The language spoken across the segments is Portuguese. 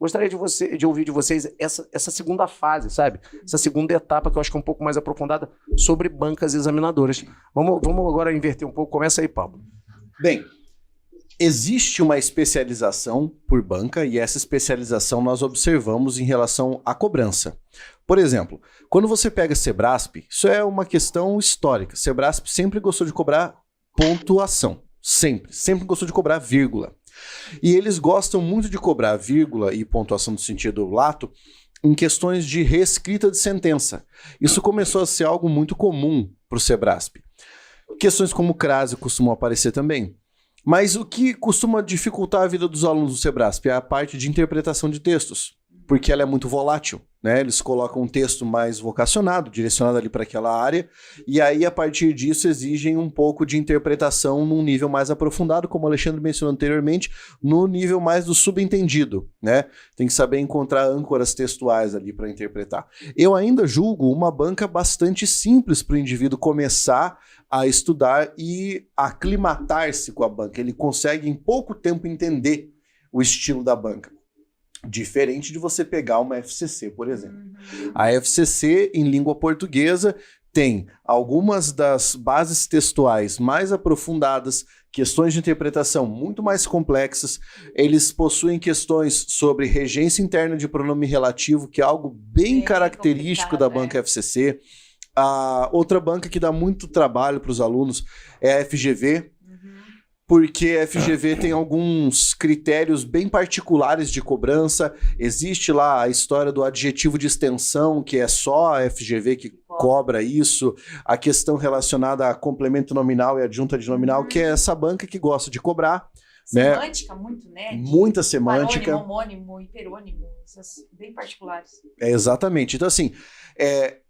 Gostaria de ouvir de vocês essa segunda fase, sabe? Essa segunda etapa que eu acho que é um pouco mais aprofundada sobre bancas examinadoras. Vamos agora inverter um pouco. Começa aí, Pablo. Bem, existe uma especialização por banca e essa especialização nós observamos em relação à cobrança. Por exemplo, quando você pega Sebrasp, isso é uma questão histórica. Sebrasp sempre gostou de cobrar pontuação. Sempre gostou de cobrar vírgula. E eles gostam muito de cobrar vírgula e pontuação no sentido lato em questões de reescrita de sentença. Isso começou a ser algo muito comum para o Sebrasp. Questões como crase costumam aparecer também. Mas o que costuma dificultar a vida dos alunos do Sebrasp é a parte de interpretação de textos, porque ela é muito volátil, né? Eles colocam um texto mais vocacionado, direcionado ali para aquela área, e aí a partir disso exigem um pouco de interpretação num nível mais aprofundado, como o Alexandre mencionou anteriormente, no nível mais do subentendido, né? Tem que saber encontrar âncoras textuais ali para interpretar. Eu ainda julgo uma banca bastante simples para o indivíduo começar a estudar e aclimatar-se com a banca. Ele consegue em pouco tempo entender o estilo da banca. Diferente de você pegar uma FCC, por exemplo. A FCC, em língua portuguesa, tem algumas das bases textuais mais aprofundadas, questões de interpretação muito mais complexas. Eles possuem questões sobre regência interna de pronome relativo, que é algo bem característico da banca FCC. A outra banca que dá muito trabalho para os alunos é a FGV, porque a FGV tem alguns critérios bem particulares de cobrança. Existe lá a história do adjetivo de extensão, que é só a FGV que cobra isso. A questão relacionada a complemento nominal e adjunta de nominal, que é essa banca que gosta de cobrar. Semântica, né? Muito, né? Muita semântica. Parônimo, homônimo, hiperônimo, essas bem particulares. Exatamente. Então, assim,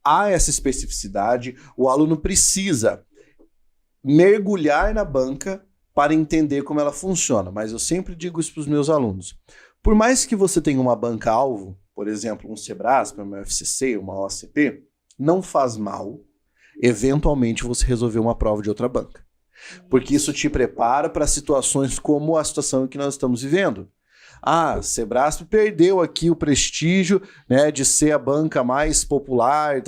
há essa especificidade. O aluno precisa mergulhar na banca para entender como ela funciona, mas eu sempre digo isso para os meus alunos. Por mais que você tenha uma banca-alvo, por exemplo, um Sebrasp, uma FCC, uma OCP, não faz mal, eventualmente, você resolver uma prova de outra banca. Porque isso te prepara para situações como a situação que nós estamos vivendo. Sebrasp perdeu aqui o prestígio, né, de ser a banca mais popular,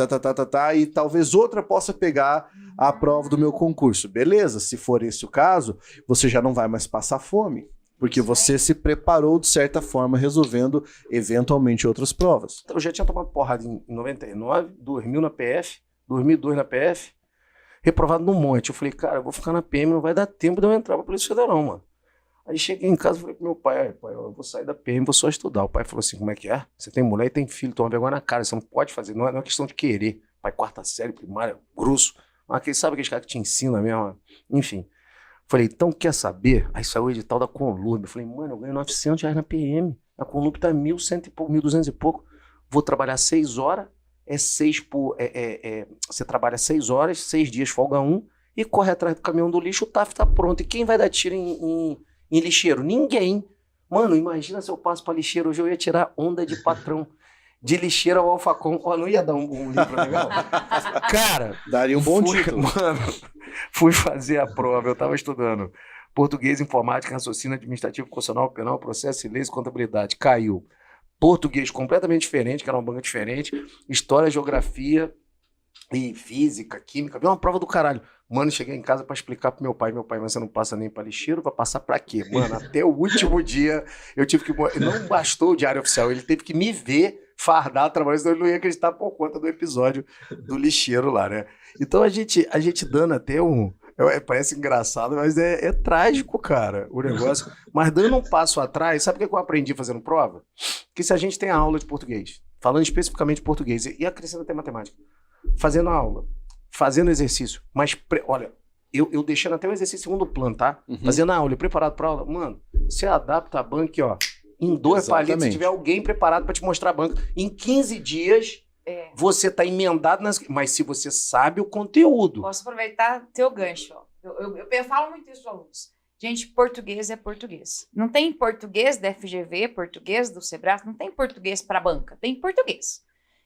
e talvez outra possa pegar a prova do meu concurso. Beleza, se for esse o caso, você já não vai mais passar fome, porque você se preparou de certa forma resolvendo eventualmente outras provas. Eu já tinha tomado porrada em 99, 2000 na PF, 2002 na PF, reprovado num monte. Eu falei, cara, eu vou ficar na PM, não vai dar tempo de eu entrar pra Polícia Federal, mano. Aí cheguei em casa e falei pro meu pai, eu vou sair da PM, vou só estudar. O pai falou assim, como é que é? Você tem mulher e tem filho, toma vergonha na cara, você não pode fazer, não é uma questão de querer. Pai, quarta série, primária, grosso. Mas sabe aqueles caras que te ensinam mesmo? Enfim. Falei, então quer saber? Aí saiu o edital da Conlub. Eu falei, mano, eu ganho R$900 na PM. A Conlub tá 1.100 e pouco, 1.200 e pouco. Vou trabalhar 6 horas, você trabalha 6 horas, 6 dias, folga 1, e corre atrás do caminhão do lixo, o TAF tá pronto. E quem vai dar tiro em lixeiro? Ninguém. Mano, imagina se eu passo pra lixeiro, hoje eu ia tirar onda de patrão. De lixeiro ao alfacom. Não ia dar um livro legal? Cara, daria um bom título. Mano, fui fazer a prova, eu tava estudando português, informática, raciocínio administrativo, constitucional, penal, processo, leis e contabilidade. Caiu. Português completamente diferente, que era uma banca diferente. História, geografia e física, química. Veio uma prova do caralho. Mano, cheguei em casa pra explicar pro meu pai. Meu pai, mas você não passa nem pra lixeiro, vai passar pra quê? Mano, até o último dia eu tive que... Não bastou o diário oficial, ele teve que me ver fardar, trabalhar, senão ele não ia acreditar por conta do episódio do lixeiro lá, né? Então a gente dando até parece engraçado, mas é trágico, cara, o negócio. Mas dando um passo atrás, sabe o que eu aprendi fazendo prova? Que se a gente tem a aula de português, falando especificamente de português, e acrescenta até matemática, fazendo a aula, fazendo exercício, mas, olha, eu deixando até o exercício em segundo plano, tá? Fazendo a aula e preparado pra aula, mano, você adapta a banca, ó, em 2 palitos, se tiver alguém preparado para te mostrar a banca. Em 15 dias, você está emendado mas se você sabe o conteúdo. Posso aproveitar teu gancho. Ó. Eu falo muito isso para alunos. Gente, português é português. Não tem português da FGV, português do Sebrasp, não tem português para banca, tem português.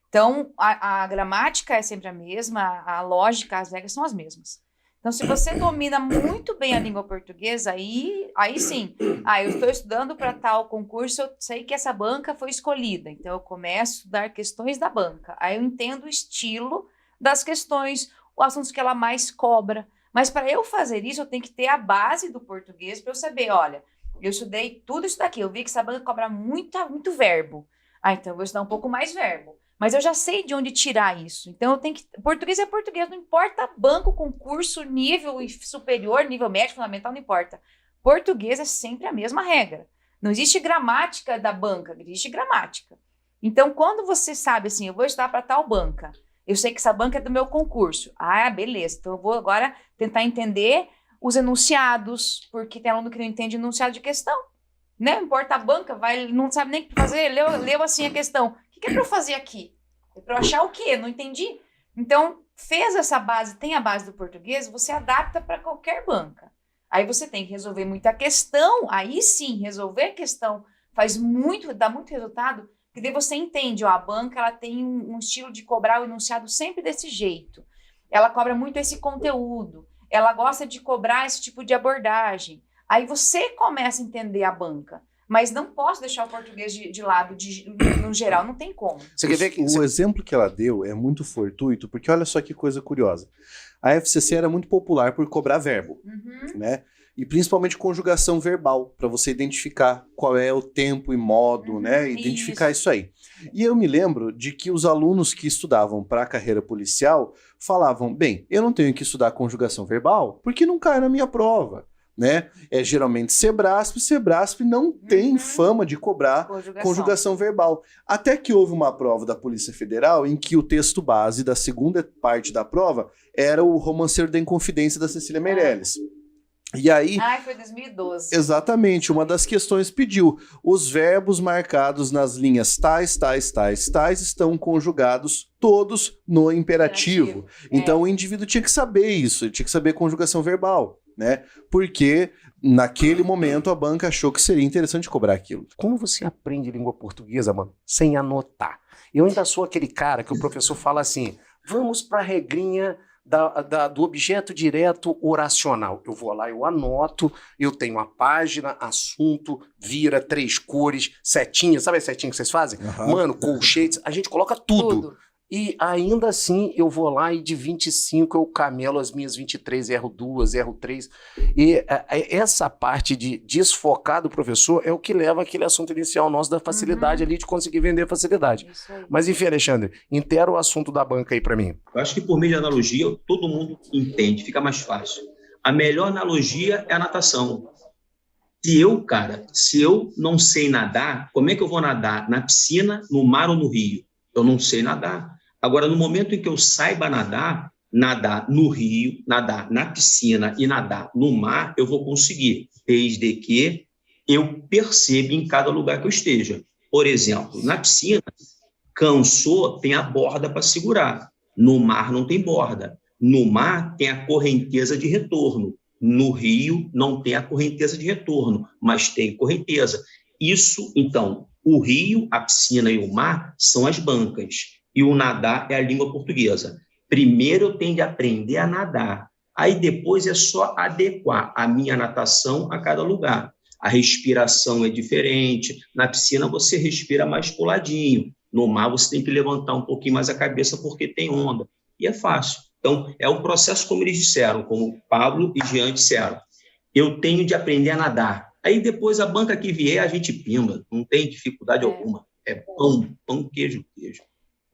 Então, a gramática é sempre a mesma, a lógica, as regras são as mesmas. Então, se você domina muito bem a língua portuguesa, aí sim. Eu estou estudando para tal concurso, eu sei que essa banca foi escolhida. Então, eu começo a estudar questões da banca. Aí eu entendo o estilo das questões, os assuntos que ela mais cobra. Mas para eu fazer isso, eu tenho que ter a base do português para eu saber, olha, eu estudei tudo isso daqui, eu vi que essa banca cobra muito verbo. Então eu vou estudar um pouco mais verbo. Mas eu já sei de onde tirar isso. Então eu tenho que... Português é português, não importa banco, concurso, nível superior, nível médio, fundamental, não importa. Português é sempre a mesma regra. Não existe gramática da banca, existe gramática. Então, quando você sabe assim, eu vou estudar para tal banca, eu sei que essa banca é do meu concurso. Beleza. Então eu vou agora tentar entender os enunciados, porque tem aluno que não entende enunciado de questão. Não importa a banca, não sabe nem o que fazer, leu assim a questão. O que é para eu fazer aqui? É para eu achar o quê? Não entendi. Então, fez essa base, tem a base do português, você adapta para qualquer banca. Aí você tem que resolver muita questão, aí sim, resolver a questão dá muito resultado, porque daí você entende, a banca ela tem um estilo de cobrar o enunciado sempre desse jeito. Ela cobra muito esse conteúdo, ela gosta de cobrar esse tipo de abordagem. Aí você começa a entender a banca. Mas não posso deixar o português de lado, no geral, não tem como. Você quer ver que o exemplo que ela deu é muito fortuito, porque olha só que coisa curiosa. A FCC era muito popular por cobrar verbo, né? E principalmente conjugação verbal, para você identificar qual é o tempo e modo, né? Identificar isso aí. E eu me lembro de que os alunos que estudavam para a carreira policial falavam, bem, eu não tenho que estudar conjugação verbal porque não cai na minha prova. Né? É geralmente Sebrasp não tem fama de cobrar conjugação verbal. Até que houve uma prova da Polícia Federal em que o texto base da segunda parte da prova era o Romanceiro da Inconfidência da Cecília Meirelles. E aí... foi 2012. Exatamente, uma das questões pediu, os verbos marcados nas linhas tais estão conjugados todos no imperativo. Então o indivíduo tinha que saber isso, ele tinha que saber conjugação verbal. Né? Porque naquele momento a banca achou que seria interessante cobrar aquilo. Como você aprende língua portuguesa, mano, sem anotar? Eu ainda sou aquele cara que o professor fala assim, vamos para a regrinha do objeto direto oracional. Eu vou lá, eu anoto, eu tenho a página, assunto, vira, 3 cores, setinha, sabe as setinhas que vocês fazem? Mano, colchetes, a gente coloca tudo. E ainda assim eu vou lá e de 25 eu camelo as minhas 23, erro 2, erro 3. E essa parte de desfocar do professor é o que leva aquele assunto inicial nosso da facilidade ali de conseguir vender facilidade. Mas enfim, Alexandre, inteira o assunto da banca aí para mim. Eu acho que por meio de analogia todo mundo entende, fica mais fácil. A melhor analogia é a natação. Se eu não sei nadar, como é que eu vou nadar? Na piscina, no mar ou no rio? Eu não sei nadar. Agora, no momento em que eu saiba nadar no rio, nadar na piscina e nadar no mar, eu vou conseguir, desde que eu perceba em cada lugar que eu esteja. Por exemplo, na piscina, cansou, tem a borda para segurar. No mar não tem borda. No mar tem a correnteza de retorno. No rio não tem a correnteza de retorno, mas tem correnteza. Isso, então, o rio, a piscina e o mar são as bancas. E o nadar é a língua portuguesa. Primeiro eu tenho de aprender a nadar. Aí depois é só adequar a minha natação a cada lugar. A respiração é diferente. Na piscina você respira mais coladinho. No mar você tem que levantar um pouquinho mais a cabeça porque tem onda. E é fácil. Então, é o processo como eles disseram, como Pablo e Jean disseram. Eu tenho de aprender a nadar. Aí depois a banca que vier, a gente pimba. Não tem dificuldade alguma. É pão, queijo.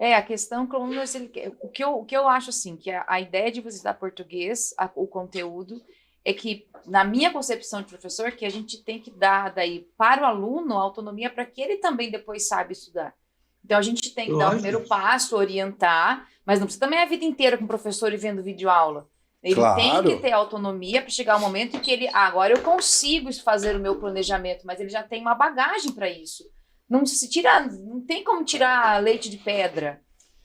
A questão, o que eu acho assim, que a ideia de você estudar português, o conteúdo, é que, na minha concepção de professor, que a gente tem que dar daí para o aluno a autonomia para que ele também depois saiba estudar. Então, a gente tem que dar o primeiro passo, orientar, mas não precisa também a vida inteira com o professor e vendo videoaula. Ele tem que ter autonomia para chegar o momento em que ele, agora eu consigo fazer o meu planejamento, mas ele já tem uma bagagem para isso. Não tem como tirar leite de pedra.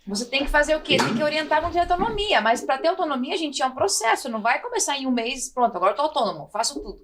Você tem que fazer o quê? Tem que orientar com ter autonomia, mas para ter autonomia, gente, é um processo, não vai começar em um mês, pronto, agora eu tô autônomo, faço tudo.